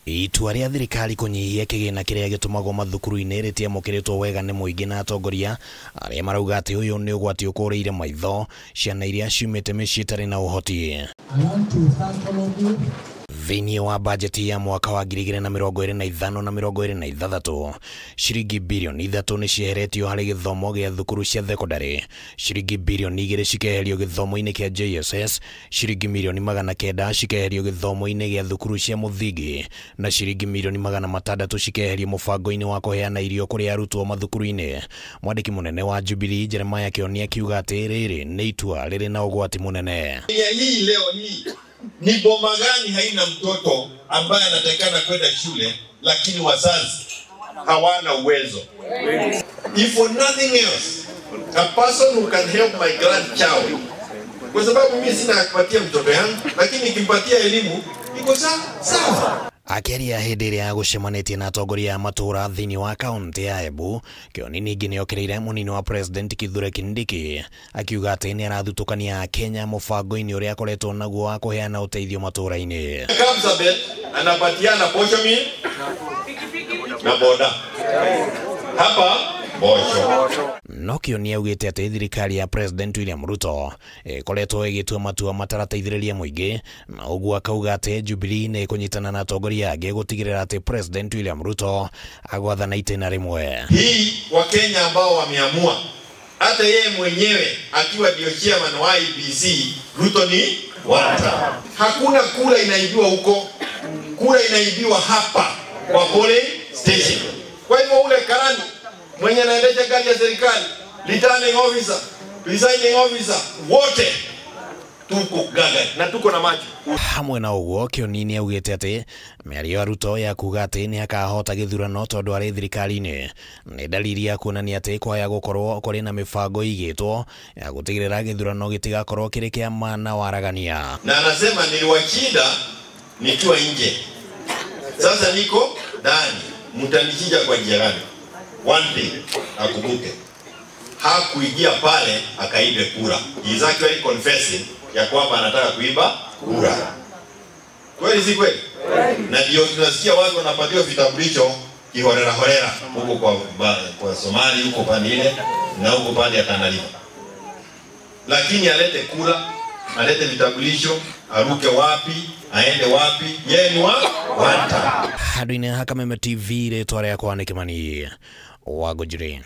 Itua ria thirikari kunyihia kigina kiria gitumagwo mathukuru-ini ritiamukiritwo wega ni muingi na atongoria aria marauga ati uyu ni ugwati ukuriire maitho ciana iria ciumite micii itari na uhoti. Thini wa bajeti ya mwaka wa 2025 na 2026 shiringi bilioni 3 ni cieheretio hari githomo gia thukuru cia thekondarĩ, shiringi bilioni 2 cikeherio githomo-ini kia JSS, shiringi milioni 900 cikeherio githomo-ini gia thukuru cia muthingi na shiringi milioni 600 cikeherio mubango-ini wa kuheana irio kuri arutwo mathukuru-ini. Mwandiki munene wa Jubilee Jeremiah Kioni akiuga ati riri ni itua riri na ugwati munene. Hii leo hii ni boma gani haina mtoto ambaye anatakana kwenda shule lakini wazazi hawana uwezo? If for nothing else, a person who can help my grandchild, kwa sababu mimi sina kupatia mtoto yangu lakini nikimpatia elimu iko sawa. Akiaria hindi iria gucemanitie na atongoria a matura thini wa kaunti ya Embu, Kioni ningi ni okereire munini wa president Kithure Kindiki akiuga ati ni arathutukania Kenya mubango-ini uria akoretwo naguo wa kuheana uteithio matura-ini. Kapsabet anapatiana posho mimi na boda hapa posho. No Kioni augite ati thirikari ya president William Ruto ikoretwo igitua matua matarateithĩrĩria muingi, na uguo akauga ati Jubilee ni kunyitana na atongoria angi gutigirira ati president William Ruto agwathana itena rimwe. Hii wa Kenya ambao wameamua, hata yeye mwenyewe akiwa ndio chairman wa IEBC, Ruto ni wata. Hakuna kura inaibiwa huko, kura inaibiwa hapa kwa polling station. Kwa hivyo ule karani mwenye anaendesha gari ya serikali, returning officer, presiding officer, wote tuko gaga na tuko na maji. Hamwe na uguo Kioni ni augite ati miario ya Ruto ya kuga ati ni akahota githurano tondu ari thirikari-ini ni dalili ya kuonania ati kwaya gukorwo kuri na mibango igitwo ya gutigirira githurano gitigakorwo kiri kia mana waragania. Na anasema niliwachinda nikiwa nje, sasa niko ndani, mtanichinja kwa njia gani? One thing akumbuke, hakuingia pale akaibe kura. He is actually confessing ya kwamba anataka kuiba kura. Kweli si kweli? Na ndio tunasikia watu wanapatiwa vitambulisho kihorera horera huko kwa Somali, huko pande ile na huko pande ya Tanzania. Lakini alete kura, alete vitambulisho, aruke wapi, aende wapi, yeye ni wanta. Hadwine Hakameme TV ritwa riakwa ni Kimani Wangũnjiri.